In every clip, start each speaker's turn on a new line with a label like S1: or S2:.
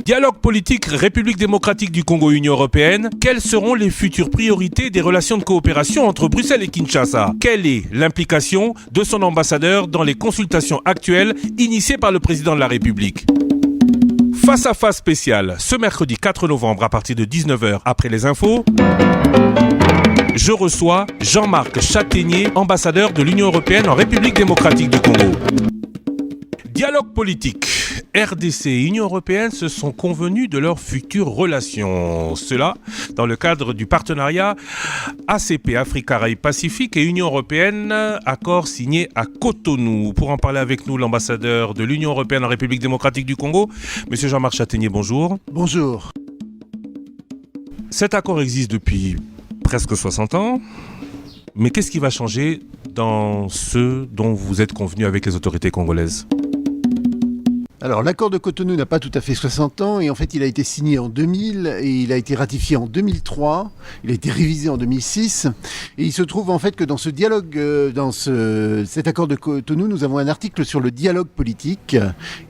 S1: Dialogue politique République démocratique du Congo-Union européenne, quelles seront les futures priorités des relations de coopération entre Bruxelles et Kinshasa? Quelle est l'implication de son ambassadeur dans les consultations actuelles initiées par le président de la République? Face à face spécial, ce mercredi 4 novembre à partir de 19h après les infos, je reçois Jean-Marc Chataignier, ambassadeur de l'Union européenne en République démocratique du Congo. Dialogue politique. RDC et Union européenne se sont convenus de leurs futures relations. Cela dans le cadre du partenariat ACP, Afrique, Caraïbes, Pacifique et Union européenne, accord signé à Cotonou. Pour en parler avec nous, l'ambassadeur de l'Union européenne en République démocratique du Congo, Monsieur Jean-Marc Chataignier, bonjour.
S2: Bonjour.
S1: Cet accord existe depuis presque 60 ans, mais qu'est-ce qui va changer dans ce dont vous êtes convenu avec les autorités congolaises ?
S2: Alors, l'accord de Cotonou n'a pas tout à fait 60 ans et en fait, il a été signé en 2000 et il a été ratifié en 2003. Il a été révisé en 2006 et il se trouve en fait que dans ce dialogue, cet accord de Cotonou, nous avons un article sur le dialogue politique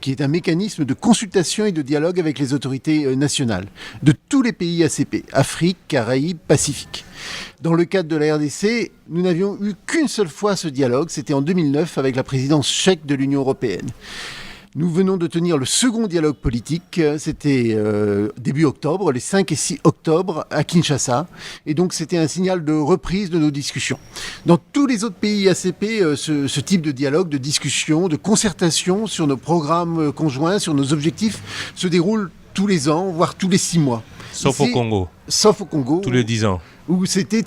S2: qui est un mécanisme de consultation et de dialogue avec les autorités nationales de tous les pays ACP, Afrique, Caraïbes, Pacifique. Dans le cadre de la RDC, nous n'avions eu qu'une seule fois ce dialogue, c'était en 2009 avec la présidence tchèque de l'Union européenne. Nous venons de tenir le second dialogue politique, c'était début octobre, les 5 et 6 octobre à Kinshasa. Et donc c'était un signal de reprise de nos discussions. Dans tous les autres pays ACP, ce type de dialogue, de discussion, de concertation sur nos programmes conjoints, sur nos objectifs, se déroule tous les ans, voire tous les 6 mois.
S1: Sauf au Congo.
S2: Sauf au Congo.
S1: Tous les 10 ans.
S2: Où c'était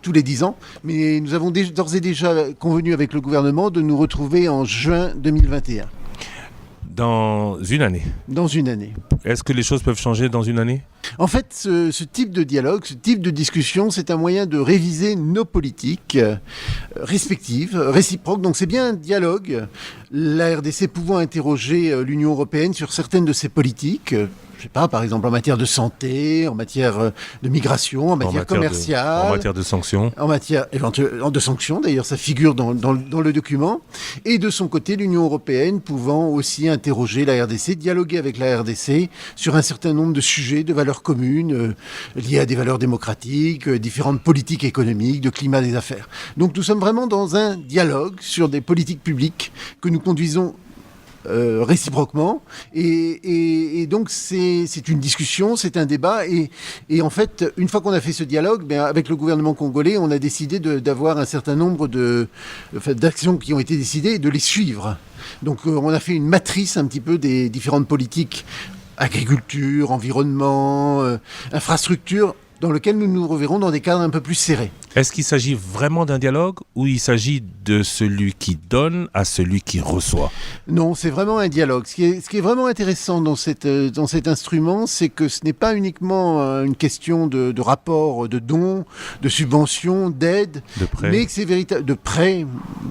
S2: tous les 10 ans. Mais nous avons d'ores et déjà convenu avec le gouvernement de nous retrouver en juin 2021.
S1: Dans une année.
S2: Dans une année.
S1: Est-ce que les choses peuvent changer dans une année ?
S2: En fait, ce type de dialogue, ce type de discussion, c'est un moyen de réviser nos politiques respectives, réciproques. Donc c'est bien un dialogue. La RDC pouvant interroger l'Union européenne sur certaines de ses politiques. Je sais pas, par exemple en matière de santé, en matière de migration, en matière commerciale.
S1: En matière de sanctions.
S2: En matière éventuellement de sanctions, d'ailleurs ça figure dans le document. Et de son côté, l'Union européenne pouvant aussi interroger la RDC, dialoguer avec la RDC sur un certain nombre de sujets, de valeurs communes, liées à des valeurs démocratiques, différentes politiques économiques, de climat des affaires. Donc nous sommes vraiment dans un dialogue sur des politiques publiques que nous conduisons réciproquement et donc c'est une discussion, c'est un débat et en fait une fois qu'on a fait ce dialogue, avec le gouvernement congolais on a décidé d'avoir un certain nombre d'actions qui ont été décidées et de les suivre. Donc on a fait une matrice un petit peu des différentes politiques, agriculture, environnement, infrastructure, dans lequel nous nous reverrons dans des cadres un peu plus serrés.
S1: Est-ce qu'il s'agit vraiment d'un dialogue ou il s'agit de celui qui donne à celui qui reçoit ?
S2: Non, c'est vraiment un dialogue. Ce qui est vraiment intéressant dans cet instrument, c'est que ce n'est pas uniquement une question de rapport, de dons, de subventions, d'aide, mais que c'est véritable de prêts,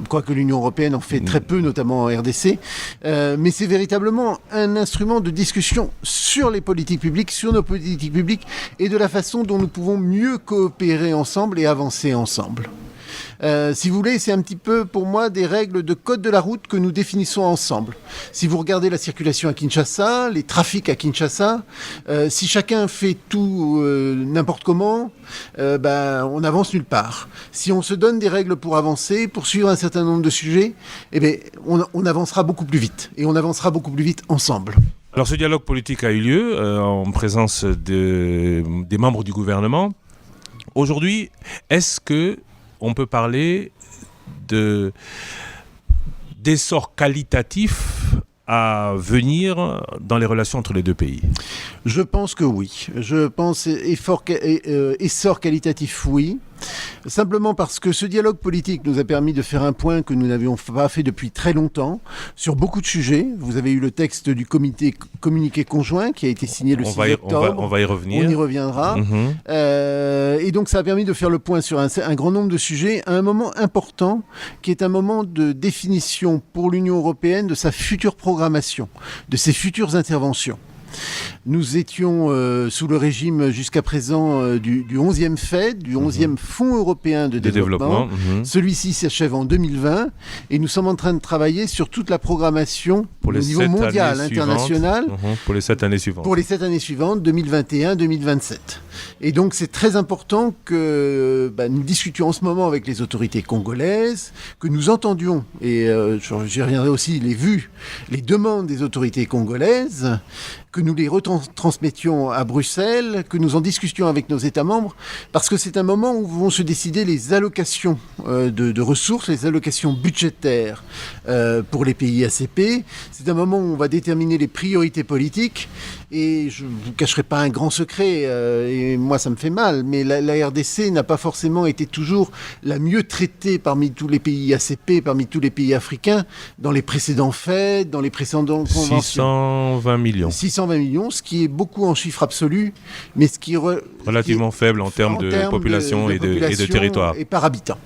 S2: quoique l'Union européenne en fait très peu, notamment en RDC, mais c'est véritablement un instrument de discussion sur les politiques publiques, sur nos politiques publiques et de la façon dont nous pouvons mieux coopérer ensemble et avancer ensemble. Si vous voulez, c'est un petit peu pour moi des règles de code de la route que nous définissons ensemble. Si vous regardez la circulation à Kinshasa, les trafics à Kinshasa, si chacun fait tout n'importe comment, on n'avance nulle part. Si on se donne des règles pour avancer, pour suivre un certain nombre de sujets, on avancera beaucoup plus vite. Et on avancera beaucoup plus vite ensemble.
S1: Alors ce dialogue politique a eu lieu en présence des membres du gouvernement. Aujourd'hui, est-ce qu'on peut parler d'essor qualitatif à venir dans les relations entre les deux pays ?
S2: Je pense que oui. Je pense essor qualitatif, oui. Simplement parce que ce dialogue politique nous a permis de faire un point que nous n'avions pas fait depuis très longtemps sur beaucoup de sujets. Vous avez eu le texte du communiqué conjoint qui a été signé le 6 octobre.
S1: On va y revenir.
S2: On y reviendra. Et donc ça a permis de faire le point sur un grand nombre de sujets à un moment important qui est un moment de définition pour l'Union européenne de sa future programmation, de ses futures interventions. Nous étions sous le régime jusqu'à présent du 11e FED, du 11e Fonds européen de développement. Celui-ci s'achève en 2020 et nous sommes en train de travailler sur toute la programmation au niveau mondial, international.
S1: Pour les 7 années suivantes.
S2: Pour les 7 années suivantes, 2021-2027. Et donc c'est très important que nous discutions en ce moment avec les autorités congolaises, que nous entendions, et j'y reviendrai aussi, les demandes des autorités congolaises, que nous les retransmettions à Bruxelles, que nous en discutions avec nos États membres, parce que c'est un moment où vont se décider les allocations de ressources, les allocations budgétaires pour les pays ACP. C'est un moment où on va déterminer les priorités politiques. Et je ne vous cacherai pas un grand secret, et moi ça me fait mal, mais la RDC n'a pas forcément été toujours la mieux traitée parmi tous les pays ACP, parmi tous les pays africains, dans les précédents faits, dans les précédentes conventions.
S1: 620 millions.
S2: 620 millions, ce qui est beaucoup en chiffre absolu, mais ce qui est
S1: relativement faible en termes de population et de territoire.
S2: Et par habitant.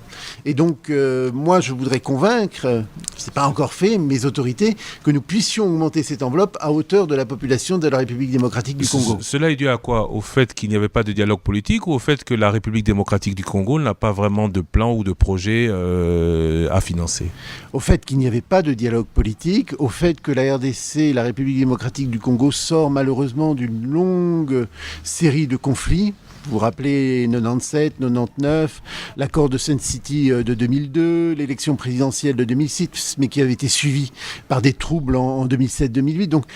S2: Et donc, moi, je voudrais convaincre, c'est pas encore fait, mes autorités, que nous puissions augmenter cette enveloppe à hauteur de la population de la République démocratique du Congo.
S1: Cela est dû à quoi? Au fait qu'il n'y avait pas de dialogue politique ou au fait que la République démocratique du Congo n'a pas vraiment de plan ou de projet à financer?
S2: Au fait qu'il n'y avait pas de dialogue politique, au fait que la RDC, la République démocratique du Congo, sort malheureusement d'une longue série de conflits. Vous vous rappelez 97, 99, l'accord de Sun City de 2002, l'élection présidentielle de 2006, mais qui avait été suivie par des troubles en 2007-2008. Donc,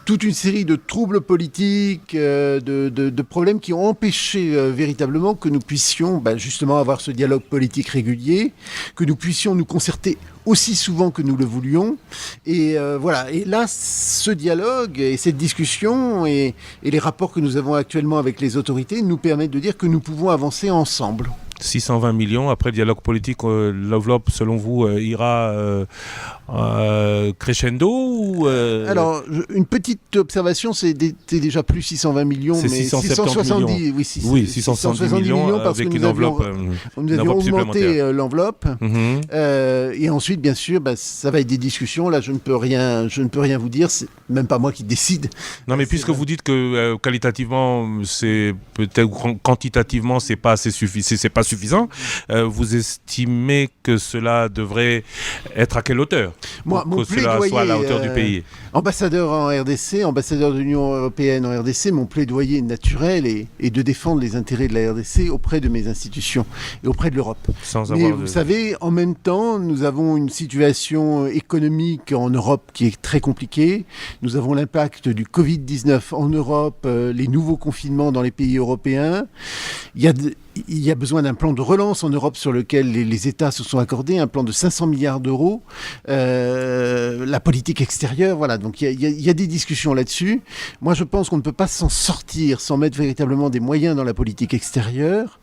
S2: toute une série de troubles politiques, de problèmes qui ont empêché véritablement que nous puissions justement avoir ce dialogue politique régulier, que nous puissions nous concerter aussi souvent que nous le voulions. Et voilà. Et là, ce dialogue et cette discussion et les rapports que nous avons actuellement avec les autorités nous permettent de dire que nous pouvons avancer ensemble.
S1: 620 millions, après le dialogue politique, l'enveloppe, selon vous, ira crescendo ou
S2: Alors, une petite observation, c'était déjà plus 620 millions,
S1: c'est
S2: mais
S1: 670 millions.
S2: Oui,
S1: 670 millions parce
S2: avec
S1: que nous avions
S2: augmenté l'enveloppe. Et ensuite, bien sûr, ça va être des discussions. Là, je ne peux rien vous dire. C'est même pas moi qui décide.
S1: Non, mais puisque vous dites que qualitativement, c'est peut-être quantitativement, c'est pas assez suffisant. Vous estimez que cela devrait être à quelle hauteur?
S2: Moi, mon
S1: que cela soit à la hauteur du pays.
S2: Ambassadeur en RDC, ambassadeur de l'Union européenne en RDC, mon plaidoyer naturel est de défendre les intérêts de la RDC auprès de mes institutions et auprès de l'Europe. Mais vous savez, en même temps, nous avons une situation économique en Europe qui est très compliquée. Nous avons l'impact du Covid-19 en Europe, les nouveaux confinements dans les pays européens. Il y a besoin d'un plan de relance en Europe sur lequel les États se sont accordés, un plan de 500 milliards d'euros. La politique extérieure, voilà. Donc il y a des discussions là-dessus. Moi, je pense qu'on ne peut pas s'en sortir sans mettre véritablement des moyens dans la politique extérieure.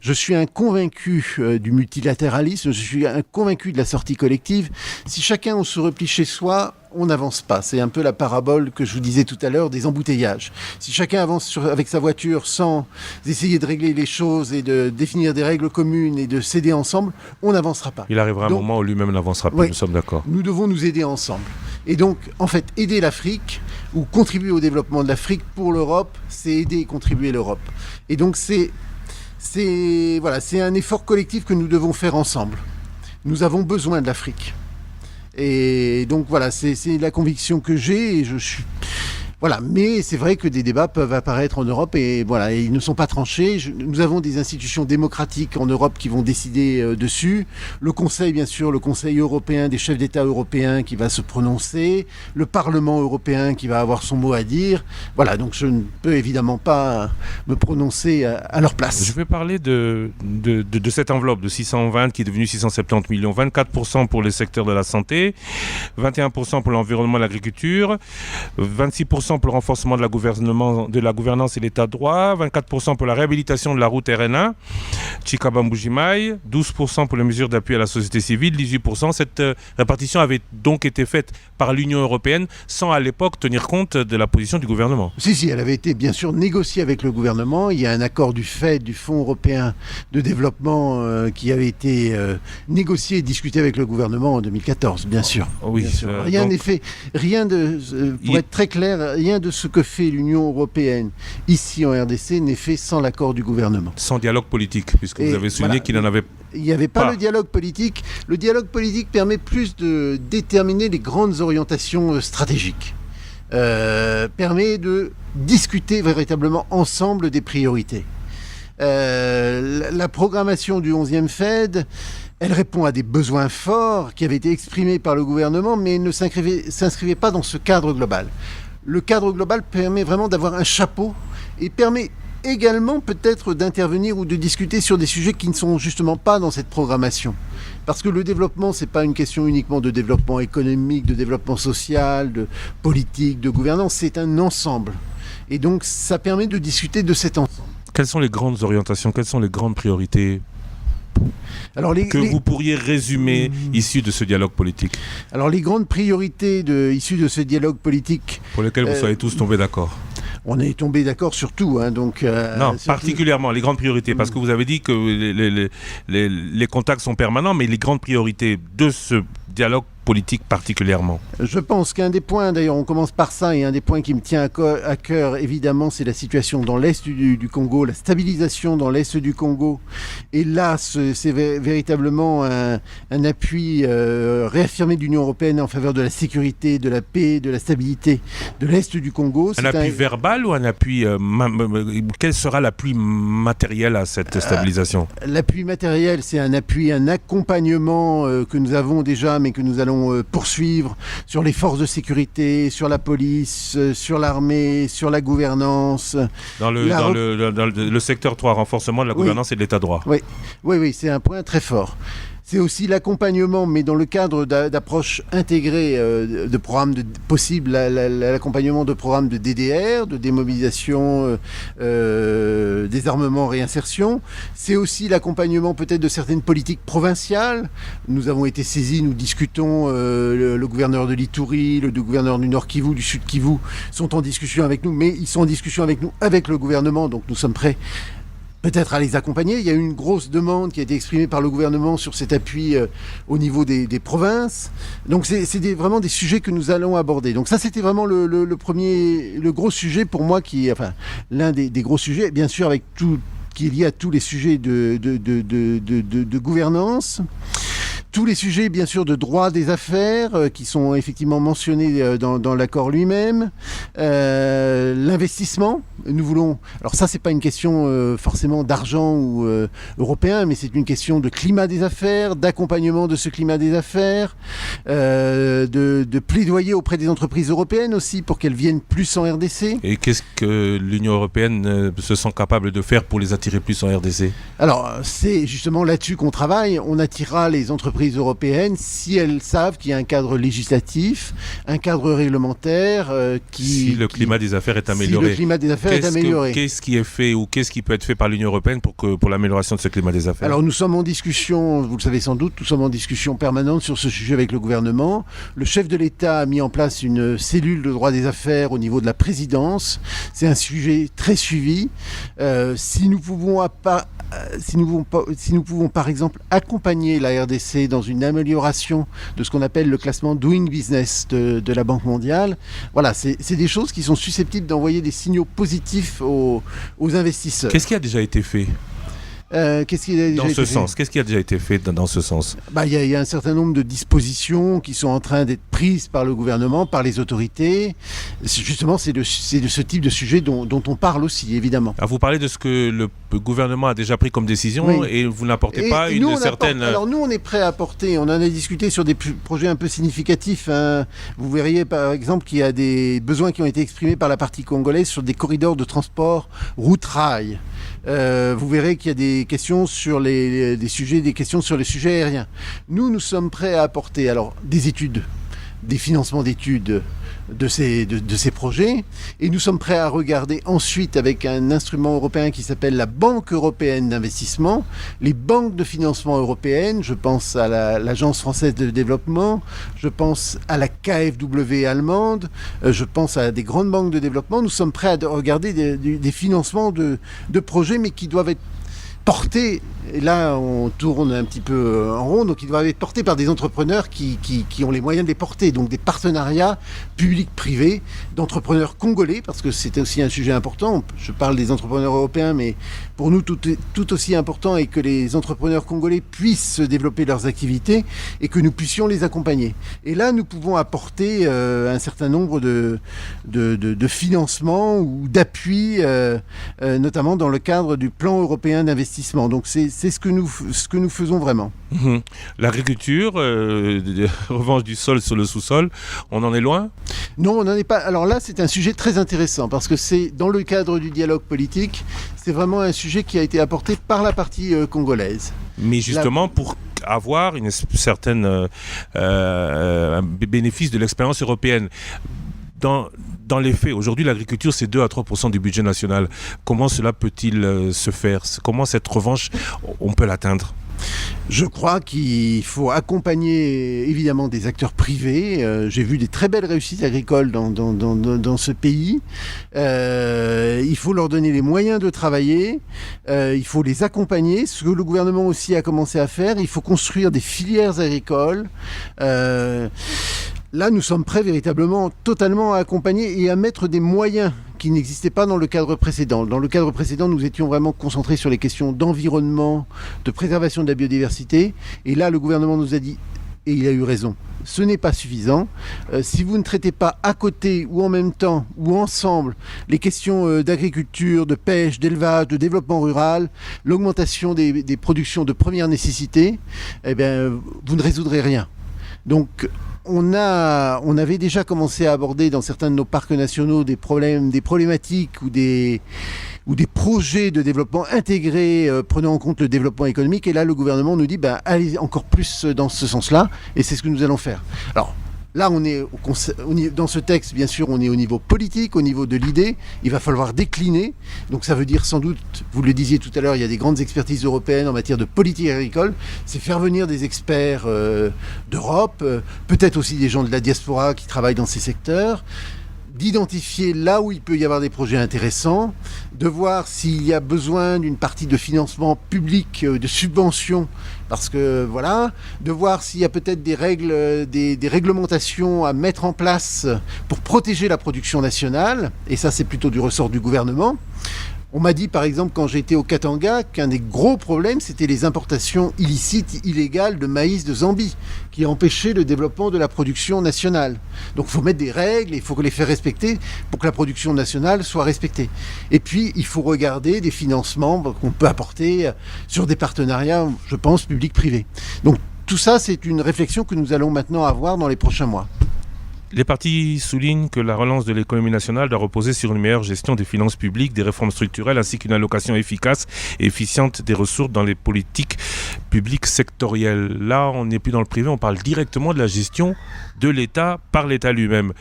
S2: Je suis un convaincu du multilatéralisme, je suis un convaincu de la sortie collective. Si chacun on se replie chez soi, on n'avance pas. C'est un peu la parabole que je vous disais tout à l'heure des embouteillages. Si chacun avance avec sa voiture sans essayer de régler les choses et de définir des règles communes et de s'aider ensemble, on n'avancera pas.
S1: Il arrivera un moment où lui-même n'avancera plus, nous sommes d'accord.
S2: Nous devons nous aider ensemble. Et donc, en fait, aider l'Afrique ou contribuer au développement de l'Afrique pour l'Europe, c'est aider et contribuer l'Europe. Et donc, c'est un effort collectif que nous devons faire ensemble. Nous avons besoin de l'Afrique. Et donc voilà, c'est la conviction que j'ai et je suis... Voilà, mais c'est vrai que des débats peuvent apparaître en Europe et voilà, et ils ne sont pas tranchés. Nous avons des institutions démocratiques en Europe qui vont décider dessus. Le Conseil, bien sûr, le Conseil européen des chefs d'État européens qui va se prononcer. Le Parlement européen qui va avoir son mot à dire. Voilà, donc je ne peux évidemment pas me prononcer à leur place.
S1: Je vais parler de cette enveloppe de 620 qui est devenue 670 millions. 24% pour les secteurs de la santé, 21% pour l'environnement et l'agriculture, 26% pour le renforcement de la gouvernance et l'état de droit, 24% pour la réhabilitation de la route RN1, Chikabambujimai, 12% pour les mesures d'appui à la société civile, 18%. Cette répartition avait donc été faite par l'Union européenne sans à l'époque tenir compte de la position du gouvernement.
S2: Si, elle avait été bien sûr négociée avec le gouvernement. Il y a un accord du FED, du Fonds européen de développement, qui avait été négocié et discuté avec le gouvernement en 2014, bien sûr.
S1: Oui.
S2: Bien sûr. Rien n'est fait, pour être très clair, rien de ce que fait l'Union européenne ici en RDC n'est fait sans l'accord du gouvernement.
S1: Sans dialogue politique, puisque vous avez souligné qu'il n'en avait pas.
S2: Il n'y avait pas le dialogue politique. Le dialogue politique permet plus de déterminer les grandes orientations stratégiques. Permet de discuter véritablement ensemble des priorités. La programmation du 11e FED, elle répond à des besoins forts qui avaient été exprimés par le gouvernement, mais ne s'inscrivait pas dans ce cadre global. Le cadre global permet vraiment d'avoir un chapeau et permet également peut-être d'intervenir ou de discuter sur des sujets qui ne sont justement pas dans cette programmation. Parce que le développement, ce n'est pas une question uniquement de développement économique, de développement social, de politique, de gouvernance, c'est un ensemble. Et donc ça permet de discuter de cet ensemble.
S1: Quelles sont les grandes orientations, quelles sont les grandes priorités vous pourriez résumer issues de ce dialogue politique?
S2: Alors les grandes priorités issues de ce dialogue politique...
S1: Pour lesquelles vous soyez tous tombés d'accord?
S2: On est tombé d'accord sur tout.
S1: Non, particulièrement les grandes priorités, parce que vous avez dit que les contacts sont permanents, mais les grandes priorités de ce dialogue politique particulièrement.
S2: Je pense qu'un des points, d'ailleurs on commence par ça, et un des points qui me tient à cœur évidemment, c'est la situation dans l'Est du Congo, la stabilisation dans l'Est du Congo. Et là, c'est véritablement un appui réaffirmé de l'Union européenne en faveur de la sécurité, de la paix, de la stabilité de l'Est du Congo.
S1: Un appui verbal ou un appui... quel sera l'appui matériel à cette stabilisation?
S2: L'appui matériel, c'est un appui, un accompagnement que nous avons déjà, mais que nous allons poursuivre sur les forces de sécurité, sur la police, sur l'armée, sur la gouvernance.
S1: Dans le secteur 3, renforcement de la gouvernance et de l'état de droit.
S2: Oui, c'est un point très fort. C'est aussi l'accompagnement, mais dans le cadre d'approches intégrées de programmes possibles, l'accompagnement de programmes de DDR, de démobilisation, désarmement, réinsertion. C'est aussi l'accompagnement peut-être de certaines politiques provinciales. Nous avons été saisis, nous discutons, le gouverneur de l'Ituri, le gouverneur du Nord Kivu, du Sud Kivu sont en discussion avec nous, mais ils sont en discussion avec nous, avec le gouvernement, donc nous sommes prêts peut-être à les accompagner. Il y a eu une grosse demande qui a été exprimée par le gouvernement sur cet appui au niveau des provinces. Donc c'est vraiment des sujets que nous allons aborder. Donc ça, c'était vraiment le gros sujet pour moi, l'un des gros sujets, bien sûr avec tout qui est lié à tous les sujets de gouvernance. Tous les sujets, bien sûr, de droit des affaires qui sont effectivement mentionnés dans l'accord lui-même. L'investissement, nous voulons... Alors ça, c'est pas une question forcément d'argent ou européen, mais c'est une question de climat des affaires, d'accompagnement de ce climat des affaires, de plaidoyer auprès des entreprises européennes aussi pour qu'elles viennent plus en RDC.
S1: Et qu'est-ce que l'Union européenne se sent capable de faire pour les attirer plus en RDC? Alors,
S2: c'est justement là-dessus qu'on travaille. On attirera les entreprises européennes si elles savent qu'il y a un cadre législatif, un cadre réglementaire
S1: si le climat des affaires est amélioré.
S2: Si le climat des affaires est amélioré.
S1: Qu'est-ce qui est fait ou qu'est-ce qui peut être fait par l'Union européenne pour l'amélioration de ce climat des affaires?
S2: Alors nous sommes en discussion, vous le savez sans doute, nous sommes en discussion permanente sur ce sujet avec le gouvernement. Le chef de l'État a mis en place une cellule de droit des affaires au niveau de la présidence. C'est un sujet très suivi. Si nous pouvons par exemple accompagner la RDC dans une amélioration de ce qu'on appelle le classement Doing Business de la Banque mondiale, voilà, c'est des choses qui sont susceptibles d'envoyer des signaux positifs aux investisseurs.
S1: Qu'est-ce qui a déjà été fait ? Qu'est-ce qui a déjà été fait dans ce sens?
S2: Il y a un certain nombre de dispositions qui sont en train d'être prises par le gouvernement, par les autorités. Justement, c'est de ce type de sujet dont on parle aussi, évidemment.
S1: Alors, vous parlez de ce que le gouvernement a déjà pris comme décision, et vous n'apportez pas une certaine...
S2: Alors nous, on est prêt à apporter, on en a discuté sur des projets un peu significatifs. Vous verriez par exemple qu'il y a des besoins qui ont été exprimés par la partie congolaise sur des corridors de transport route-rail. Vous verrez qu'il y a des questions sur les questions sur les sujets aériens. Nous sommes prêts à apporter des études, des financements d'études de ces projets, et nous sommes prêts à regarder ensuite avec un instrument européen qui s'appelle la Banque européenne d'investissement, les banques de financement européennes. Je pense à l'Agence française de développement, je pense à la KfW allemande, je pense à des grandes banques de développement. Nous sommes prêts à regarder des financements de projets, mais qui doivent être portés, et là on tourne un petit peu en rond, donc ils doivent être portés par des entrepreneurs qui ont les moyens de les porter, donc des partenariats publics-privés d'entrepreneurs congolais, parce que c'est aussi un sujet important. Je parle des entrepreneurs européens, mais pour nous tout aussi important est que les entrepreneurs congolais puissent développer leurs activités et que nous puissions les accompagner. Et là nous pouvons apporter un certain nombre de financements ou d'appuis, notamment dans le cadre du plan européen d'investissement. Donc c'est ce que nous faisons vraiment.
S1: L'agriculture, revanche du sol sur le sous-sol, on en est loin ?
S2: Non, on n'en est pas. Alors là, c'est un sujet très intéressant parce que c'est dans le cadre du dialogue politique, c'est vraiment un sujet qui a été apporté par la partie congolaise.
S1: Mais justement, pour avoir une certaine bénéfice de l'expérience européenne. Dans les faits, aujourd'hui, l'agriculture, c'est 2 à 3% du budget national. Comment cela peut-il se faire ? Comment cette revanche, on peut l'atteindre ?
S2: Je crois qu'il faut accompagner évidemment des acteurs privés. J'ai vu des très belles réussites agricoles dans ce pays. Il faut leur donner les moyens de travailler. Il faut les accompagner. Ce que le gouvernement aussi a commencé à faire, il faut construire des filières agricoles. Là, nous sommes prêts véritablement, totalement à accompagner et à mettre des moyens qui n'existaient pas dans le cadre précédent. Dans le cadre précédent, nous étions vraiment concentrés sur les questions d'environnement, de préservation de la biodiversité. Et là, le gouvernement nous a dit, et il a eu raison, ce n'est pas suffisant. Si vous ne traitez pas à côté ou en même temps ou ensemble les questions d'agriculture, de pêche, d'élevage, de développement rural, l'augmentation des productions de première nécessité, eh bien, vous ne résoudrez rien. Donc, on avait déjà commencé à aborder dans certains de nos parcs nationaux des problématiques ou des projets de développement intégrés prenant en compte le développement économique. Et là, le gouvernement nous dit allez encore plus dans ce sens-là, et c'est ce que nous allons faire. Alors, là, on est dans ce texte, bien sûr, on est au niveau politique, au niveau de l'idée. Il va falloir décliner. Donc ça veut dire sans doute, vous le disiez tout à l'heure, il y a des grandes expertises européennes en matière de politique agricole. C'est faire venir des experts d'Europe, peut-être aussi des gens de la diaspora qui travaillent dans ces secteurs, d'identifier là où il peut y avoir des projets intéressants, de voir s'il y a besoin d'une partie de financement public, de subventions, parce que voilà, de voir s'il y a peut-être des règles, des réglementations à mettre en place pour protéger la production nationale, et ça c'est plutôt du ressort du gouvernement. On m'a dit par exemple quand j'étais au Katanga qu'un des gros problèmes c'était les importations illicites, illégales de maïs de Zambie qui empêchaient le développement de la production nationale. Donc il faut mettre des règles, il faut les faire respecter pour que la production nationale soit respectée. Et puis il faut regarder des financements qu'on peut apporter sur des partenariats, je pense, public-privé. Donc tout ça c'est une réflexion que nous allons maintenant avoir dans les prochains mois.
S1: Les partis soulignent que la relance de l'économie nationale doit reposer sur une meilleure gestion des finances publiques, des réformes structurelles ainsi qu'une allocation efficace et efficiente des ressources dans les politiques publiques sectorielles. Là, on n'est plus dans le privé, on parle directement de la gestion de l'État par l'État lui-même.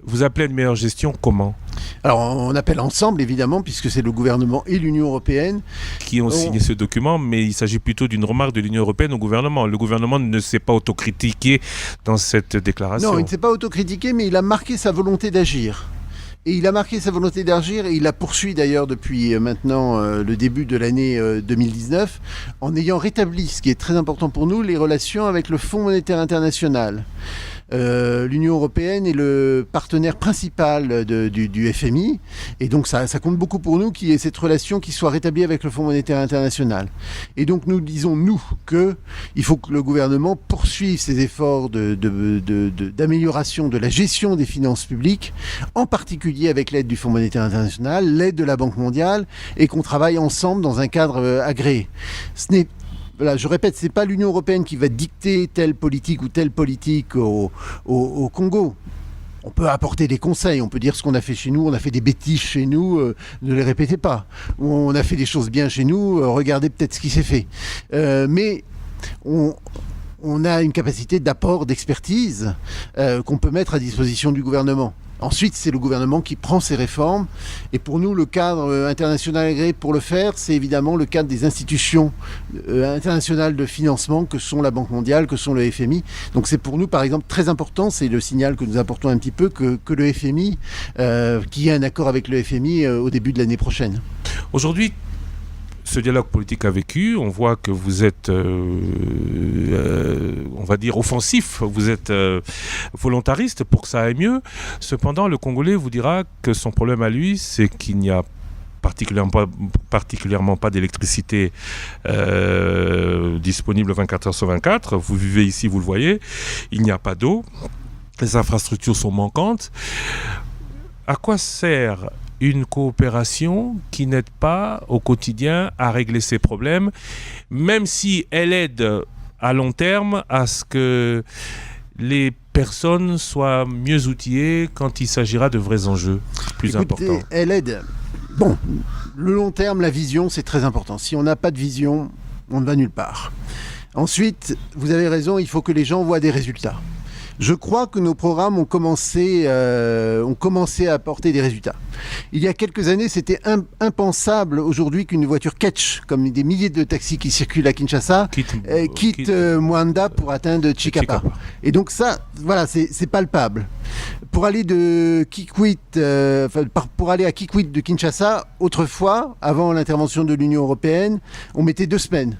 S1: Vous appelez une meilleure gestion comment ?
S2: Alors on appelle ensemble évidemment puisque c'est le gouvernement et l'Union européenne
S1: qui ont signé ce document, mais il s'agit plutôt d'une remarque de l'Union européenne au gouvernement. Le gouvernement ne s'est pas autocritiqué dans cette déclaration.
S2: Non, il ne s'est pas autocritiqué, mais il a marqué sa volonté d'agir. Et il a marqué sa volonté d'agir et il la poursuit d'ailleurs depuis maintenant le début de l'année 2019 en ayant rétabli, ce qui est très important pour nous, les relations avec le Fonds monétaire international. L'Union européenne est le partenaire principal du FMI et donc ça compte beaucoup pour nous qu'il y ait cette relation qui soit rétablie avec le Fonds monétaire international. Et donc nous disons, nous, qu'il faut que le gouvernement poursuive ses efforts d'amélioration de la gestion des finances publiques, en particulier avec l'aide du Fonds monétaire international, l'aide de la Banque mondiale, et qu'on travaille ensemble dans un cadre agréé. Voilà, je répète, ce n'est pas l'Union européenne qui va dicter telle politique ou telle politique au Congo. On peut apporter des conseils, on peut dire ce qu'on a fait chez nous, on a fait des bêtises chez nous, ne les répétez pas. Ou on a fait des choses bien chez nous, regardez peut-être ce qui s'est fait. Mais on a une capacité d'apport, d'expertise qu'on peut mettre à disposition du gouvernement. Ensuite, c'est le gouvernement qui prend ces réformes. Et pour nous, le cadre international agréé pour le faire, c'est évidemment le cadre des institutions internationales de financement que sont la Banque mondiale, que sont le FMI. Donc c'est pour nous, par exemple, très important, c'est le signal que nous apportons un petit peu, que le FMI, qu'il y ait un accord avec le FMI au début de l'année prochaine.
S1: Aujourd'hui, ce dialogue politique a vécu. On voit que vous êtes, on va dire, offensif, vous êtes volontariste pour que ça aille mieux. Cependant, le Congolais vous dira que son problème à lui, c'est qu'il n'y a particulièrement pas d'électricité disponible 24 heures sur 24. Vous vivez ici, vous le voyez. Il n'y a pas d'eau. Les infrastructures sont manquantes. À quoi sert une coopération qui n'aide pas au quotidien à régler ces problèmes, même si elle aide à long terme à ce que les personnes soient mieux outillées quand il s'agira de vrais enjeux plus importants?
S2: Elle aide. Bon, le long terme, la vision, c'est très important. Si on n'a pas de vision, on ne va nulle part. Ensuite, vous avez raison, il faut que les gens voient des résultats. Je crois que nos programmes ont commencé à apporter des résultats. Il y a quelques années, c'était impensable aujourd'hui qu'une voiture catch, comme des milliers de taxis qui circulent à Kinshasa, quitte Mwanda pour atteindre Chikapa. Et donc ça, voilà, c'est palpable. Pour aller à Kikwit de Kinshasa, autrefois, avant l'intervention de l'Union européenne, on mettait 2 semaines.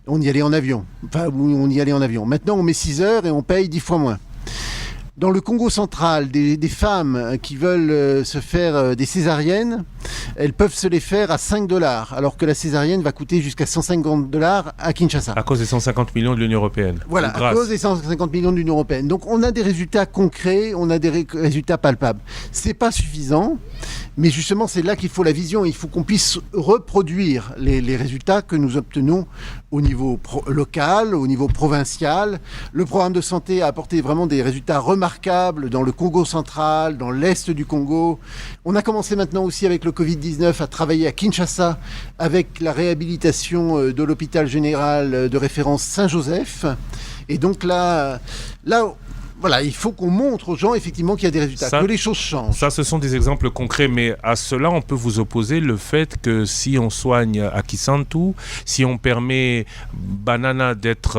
S2: On y allait en avion. Maintenant, on met 6 heures et on paye 10 fois moins. Dans le Congo central, des femmes qui veulent se faire des césariennes, elles peuvent se les faire à $5, alors que la césarienne va coûter jusqu'à $150 à Kinshasa.
S1: À cause des 150 millions de l'Union européenne.
S2: Voilà, à cause des 150 millions de l'Union européenne. Donc on a des résultats concrets, on a des résultats palpables. C'est pas suffisant, mais justement c'est là qu'il faut la vision. Il faut qu'on puisse reproduire les résultats que nous obtenons au niveau local, au niveau provincial. Le programme de santé a apporté vraiment des résultats remarquables dans le Congo central, dans l'est du Congo. On a commencé maintenant aussi avec le Covid-19 à travailler à Kinshasa avec la réhabilitation de l'hôpital général de référence Saint-Joseph. Et donc là, voilà, il faut qu'on montre aux gens effectivement qu'il y a des résultats, que les choses changent.
S1: Ça, ce sont des exemples concrets, mais à cela, on peut vous opposer le fait que si on soigne à Kisantu, si on permet Banana d'être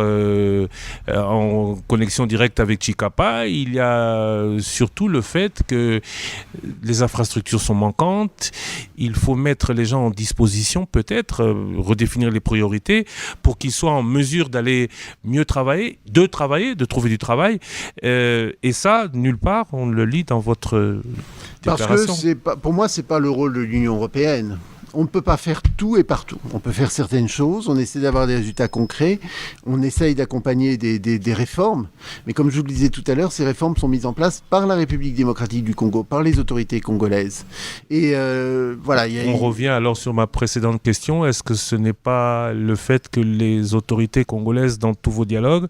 S1: en connexion directe avec Chikapa, il y a surtout le fait que les infrastructures sont manquantes, il faut mettre les gens en disposition, peut-être, redéfinir les priorités pour qu'ils soient en mesure d'aller mieux travailler, de trouver du travail. Et ça, nulle part, on le lit dans votre déclaration.
S2: Parce que pour moi, ce n'est pas le rôle de l'Union européenne. On ne peut pas faire tout et partout. On peut faire certaines choses, on essaie d'avoir des résultats concrets, on essaye d'accompagner des réformes. Mais comme je vous le disais tout à l'heure, ces réformes sont mises en place par la République démocratique du Congo, par les autorités congolaises. Et voilà.
S1: On revient alors sur ma précédente question. Est-ce que ce n'est pas le fait que les autorités congolaises, dans tous vos dialogues,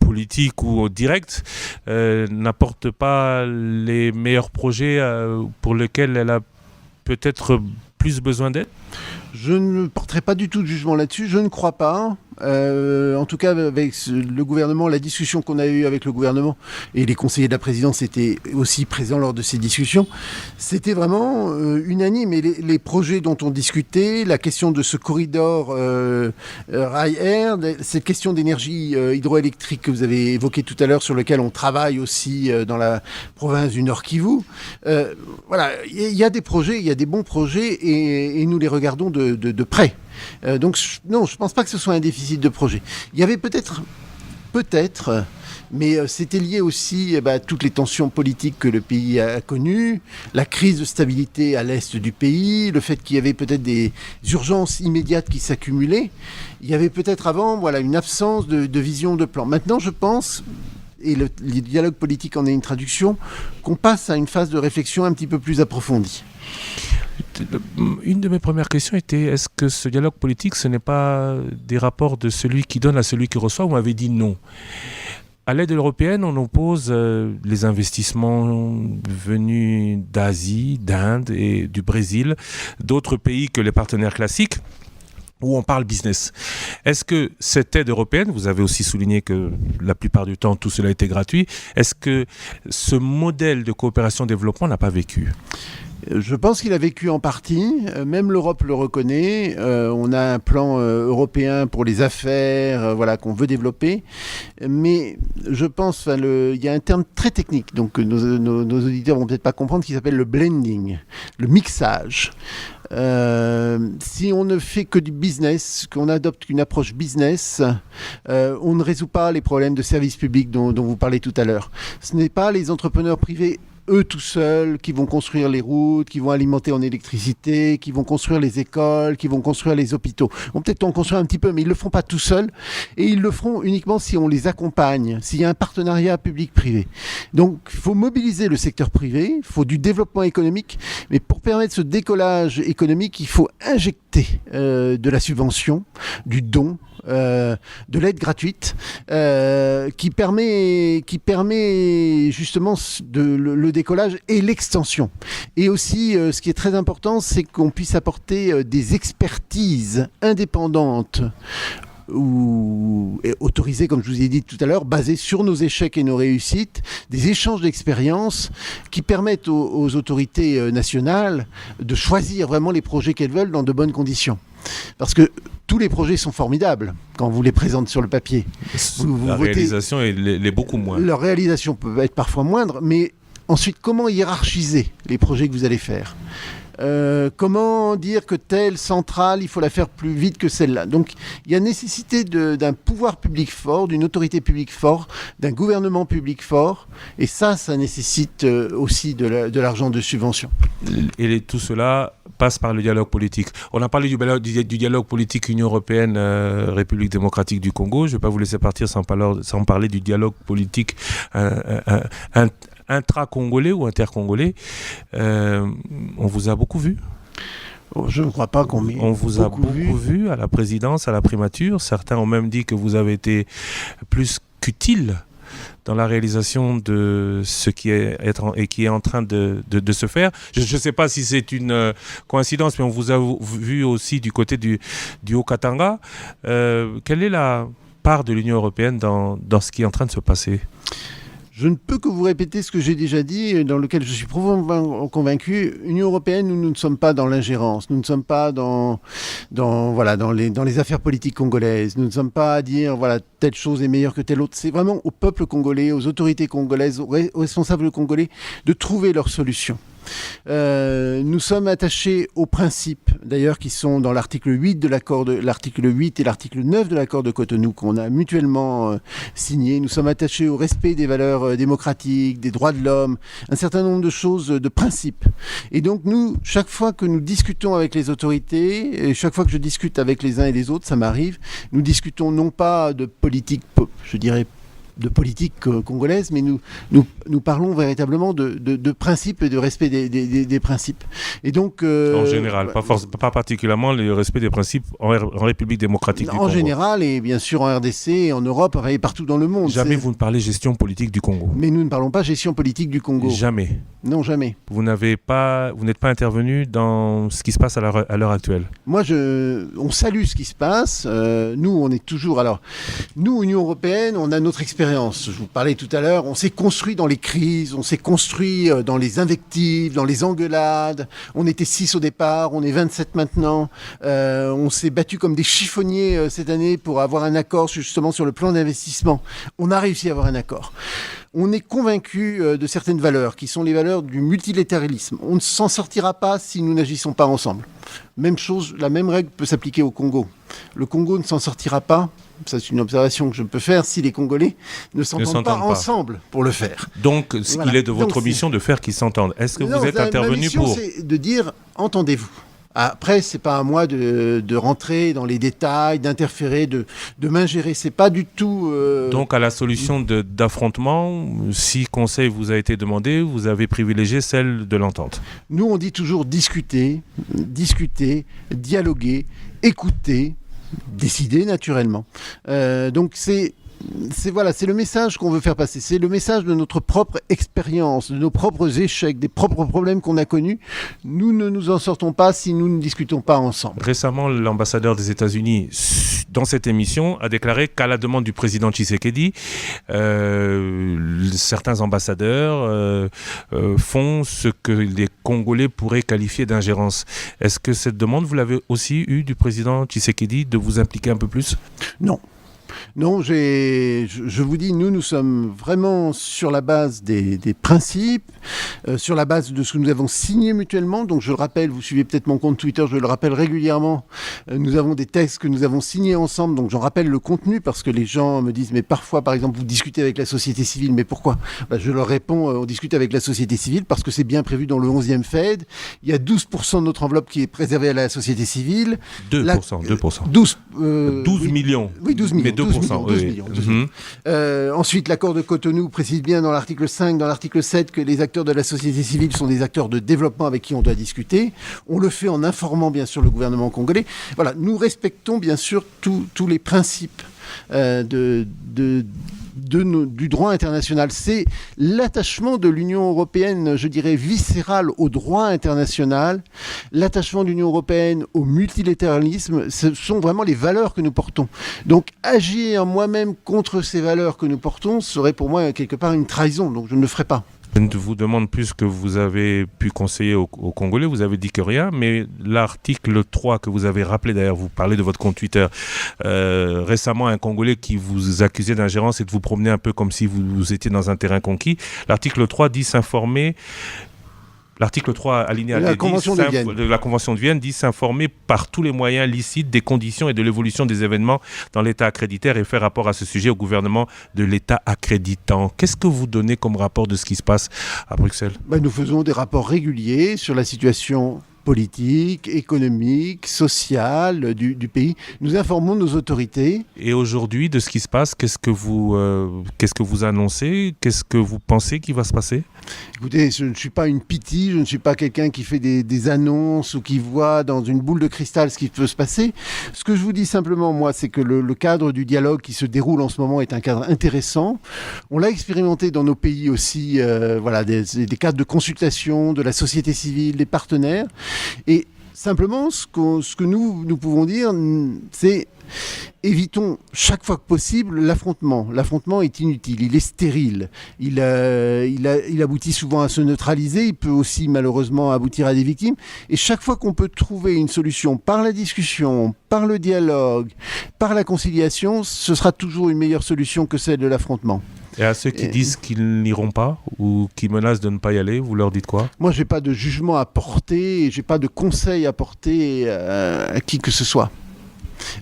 S1: politiques ou directs, n'apportent pas les meilleurs projets pour lesquels elle a peut-être plus besoin d'aide?
S2: Je ne porterai pas du tout de jugement là-dessus, je ne crois pas. En tout cas, avec le gouvernement, la discussion qu'on a eue avec le gouvernement et les conseillers de la présidence étaient aussi présents lors de ces discussions, c'était vraiment unanime. Et les projets dont on discutait, la question de ce corridor rail-air, cette question d'énergie hydroélectrique que vous avez évoquée tout à l'heure, sur lequel on travaille aussi dans la province du Nord Kivu. Voilà, il y a des projets, il y a des bons projets et nous les regardons de près. Donc non, je ne pense pas que ce soit un déficit de projet. Il y avait peut-être, mais c'était lié aussi à toutes les tensions politiques que le pays a connues, la crise de stabilité à l'est du pays, le fait qu'il y avait peut-être des urgences immédiates qui s'accumulaient. Il y avait peut-être avant une absence de vision, de plan. Maintenant, je pense, et le dialogue politique en est une traduction, qu'on passe à une phase de réflexion un petit peu plus approfondie.
S1: Une de mes premières questions était, est-ce que ce dialogue politique, ce n'est pas des rapports de celui qui donne à celui qui reçoit? Vous m'avez dit non. À l'aide européenne, on oppose les investissements venus d'Asie, d'Inde et du Brésil, d'autres pays que les partenaires classiques, où on parle business. Est-ce que cette aide européenne, vous avez aussi souligné que la plupart du temps, tout cela était gratuit, est-ce que ce modèle de coopération-développement n'a pas vécu?
S2: Je pense qu'il a vécu en partie, même l'Europe le reconnaît, on a un plan européen pour les affaires qu'on veut développer, mais je pense, il y a un terme très technique, donc nos auditeurs vont peut-être pas comprendre, qui s'appelle le blending, le mixage. Si on ne fait que du business, qu'on adopte une approche business, on ne résout pas les problèmes de services publics dont vous parlez tout à l'heure. Ce n'est pas les entrepreneurs privés eux tout seuls, qui vont construire les routes, qui vont alimenter en électricité, qui vont construire les écoles, qui vont construire les hôpitaux. Bon, peut-être en construire un petit peu, mais ils ne le feront pas tout seuls. Et ils le feront uniquement si on les accompagne, s'il y a un partenariat public-privé. Donc, il faut mobiliser le secteur privé, il faut du développement économique, mais pour permettre ce décollage économique, il faut injecter de la subvention, du don, de l'aide gratuite qui permet justement le décollage et l'extension. Et aussi, ce qui est très important, c'est qu'on puisse apporter des expertises indépendantes ou autorisées, comme je vous ai dit tout à l'heure, basées sur nos échecs et nos réussites, des échanges d'expériences qui permettent aux autorités nationales de choisir vraiment les projets qu'elles veulent dans de bonnes conditions. Parce que tous les projets sont formidables quand vous les présentez sur le papier.
S1: La réalisation est beaucoup moins.
S2: Leur réalisation peut être parfois moindre, mais ensuite, comment hiérarchiser les projets que vous allez faire ? Comment dire que telle centrale, il faut la faire plus vite que celle-là. Donc, il y a nécessité d'un pouvoir public fort, d'une autorité publique forte, d'un gouvernement public fort. Et ça nécessite aussi de l'argent de subvention.
S1: Et tout cela passe par le dialogue politique. On a parlé du dialogue politique Union européenne, République démocratique du Congo. Je ne vais pas vous laisser partir sans parler du dialogue politique intra-congolais ou inter-congolais. On vous a beaucoup vu.
S2: Je ne crois pas qu'on m'ait
S1: On vous a beaucoup vu à la présidence, à la primature. Certains ont même dit que vous avez été plus qu'utile dans la réalisation de ce qui est en train de se faire. Je ne sais pas si c'est une coïncidence, mais on vous a vu aussi du côté du Haut-Katanga. Quelle est la part de l'Union européenne dans ce qui est en train de se passer ?
S2: Je ne peux que vous répéter ce que j'ai déjà dit, dans lequel je suis profondément convaincu. Union européenne, nous ne sommes pas dans l'ingérence, nous ne sommes pas dans les affaires politiques congolaises, nous ne sommes pas à dire telle chose est meilleure que telle autre. C'est vraiment au peuple congolais, aux autorités congolaises, aux responsables congolais de trouver leurs solutions. Nous sommes attachés aux principes, d'ailleurs, qui sont dans l'article 8 l'article 8 et l'article 9 de l'accord de Cotonou qu'on a mutuellement signé. Nous sommes attachés au respect des valeurs démocratiques, des droits de l'homme, un certain nombre de choses, de principes. Et donc nous, chaque fois que nous discutons avec les autorités, et chaque fois que je discute avec les uns et les autres, ça m'arrive, nous discutons non pas de politique, je dirais, de politique congolaise, mais nous parlons véritablement de principes et de respect des principes. Et donc,
S1: en général, pas particulièrement le respect des principes en République démocratique du Congo.
S2: En général, et bien sûr en RDC, en Europe, et partout dans le monde.
S1: Jamais vous ne parlez gestion politique du Congo.
S2: Mais nous ne parlons pas gestion politique du Congo.
S1: Jamais.
S2: Non, jamais.
S1: Vous n'êtes pas intervenu dans ce qui se passe à l'heure actuelle.
S2: Moi, on salue ce qui se passe. Nous, on est toujours... Alors, nous, Union européenne, on a notre expérience. Je vous parlais tout à l'heure, on s'est construit dans les crises, on s'est construit dans les invectives, dans les engueulades. On était 6 au départ, on est 27 maintenant. On s'est battu comme des chiffonniers cette année pour avoir un accord justement sur le plan d'investissement. On a réussi à avoir un accord. On est convaincu de certaines valeurs, qui sont les valeurs du multilatéralisme. On ne s'en sortira pas si nous n'agissons pas ensemble. Même chose, la même règle peut s'appliquer au Congo. Le Congo ne s'en sortira pas, ça c'est une observation que je peux faire, si les Congolais ne s'entendent pas ensemble pour le faire.
S1: Donc, il est de votre mission de faire qu'ils s'entendent. Est-ce que vous êtes intervenu pour...
S2: Ma mission, c'est de dire, entendez-vous. Après, c'est pas à moi de rentrer dans les détails, d'interférer, de m'ingérer. C'est pas du tout...
S1: Donc, à la solution d'affrontement, si conseil vous a été demandé, vous avez privilégié celle de l'entente.
S2: Nous, on dit toujours discuter, dialoguer, écouter, décider naturellement. Donc, c'est c'est le message qu'on veut faire passer. C'est le message de notre propre expérience, de nos propres échecs, des propres problèmes qu'on a connus. Nous ne nous en sortons pas si nous ne discutons pas ensemble.
S1: Récemment, l'ambassadeur des États-Unis, dans cette émission, a déclaré qu'à la demande du président Tshisekedi, certains ambassadeurs font ce que les Congolais pourraient qualifier d'ingérence. Est-ce que cette demande, vous l'avez aussi eue du président Tshisekedi de vous impliquer un peu plus ?
S2: Non, je vous dis, nous sommes vraiment sur la base des principes, sur la base de ce que nous avons signé mutuellement. Donc je le rappelle, vous suivez peut-être mon compte Twitter, je le rappelle régulièrement. Nous avons des textes que nous avons signés ensemble, donc j'en rappelle le contenu parce que les gens me disent, mais parfois, par exemple, vous discutez avec la société civile, mais pourquoi ? Je leur réponds, on discute avec la société civile parce que c'est bien prévu dans le 11e FED. Il y a 12% de notre enveloppe qui est préservée à la société civile.
S1: 2%. 12 millions.
S2: Oui, 12 millions.
S1: Mais 2%.
S2: Millions. Ensuite, l'accord de Cotonou précise bien dans l'article 5, dans l'article 7, que les acteurs de la société civile sont des acteurs de développement avec qui on doit discuter. On le fait en informant bien sûr le gouvernement congolais. Voilà, nous respectons bien sûr tous les principes du droit international. C'est l'attachement de l'Union européenne, je dirais, viscéral au droit international, l'attachement de l'Union européenne au multilatéralisme, ce sont vraiment les valeurs que nous portons. Donc agir moi-même contre ces valeurs que nous portons serait pour moi quelque part une trahison, donc je ne le ferai pas.
S1: Je ne vous demande plus ce que vous avez pu conseiller aux Congolais, vous avez dit que rien, mais l'article 3 que vous avez rappelé, d'ailleurs vous parlez de votre compte Twitter, récemment un Congolais qui vous accusait d'ingérence et de vous promener un peu comme si vous étiez dans un terrain conquis. L'article 3 dit s'informer. L'article 3, alinéa
S2: de la Convention
S1: de Vienne dit s'informer par tous les moyens licites des conditions et de l'évolution des événements dans l'État accréditaire et faire rapport à ce sujet au gouvernement de l'État accréditant. Qu'est-ce que vous donnez comme rapport de ce qui se passe à Bruxelles ?
S2: Nous faisons des rapports réguliers sur la situation politique, économique, sociale du pays. Nous informons nos autorités.
S1: Et aujourd'hui, de ce qui se passe, qu'est-ce que vous annoncez ? Qu'est-ce que vous pensez qui va se passer ?
S2: Écoutez, je ne suis pas une pitié, je ne suis pas quelqu'un qui fait des annonces ou qui voit dans une boule de cristal ce qui peut se passer. Ce que je vous dis simplement, moi, c'est que le cadre du dialogue qui se déroule en ce moment est un cadre intéressant. On l'a expérimenté dans nos pays aussi, des cadres de consultation de la société civile, des partenaires. Et simplement, ce que nous pouvons dire, c'est évitons chaque fois que possible l'affrontement. L'affrontement est inutile, il est stérile. Il aboutit souvent à se neutraliser, il peut aussi malheureusement aboutir à des victimes. Et chaque fois qu'on peut trouver une solution par la discussion, par le dialogue, par la conciliation, ce sera toujours une meilleure solution que celle de l'affrontement.
S1: Et à ceux qui disent qu'ils n'iront pas ou qui menacent de ne pas y aller, vous leur dites quoi ?
S2: Moi, je n'ai pas de jugement à porter, je n'ai pas de conseil à porter à qui que ce soit.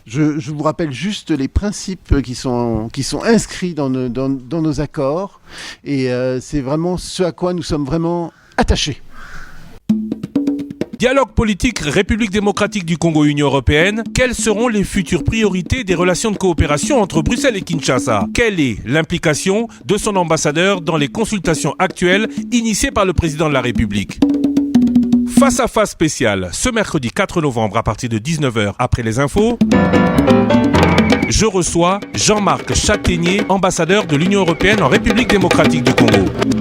S2: Je vous rappelle juste les principes qui sont inscrits dans nos accords et c'est vraiment ce à quoi nous sommes vraiment attachés.
S1: Dialogue politique République démocratique du Congo Union européenne, quelles seront les futures priorités des relations de coopération entre Bruxelles et Kinshasa ? Quelle est l'implication de son ambassadeur dans les consultations actuelles initiées par le président de la République ? Face à face spécial, ce mercredi 4 novembre à partir de 19h après les infos, je reçois Jean-Marc Chataignier, ambassadeur de l'Union européenne en République démocratique du Congo.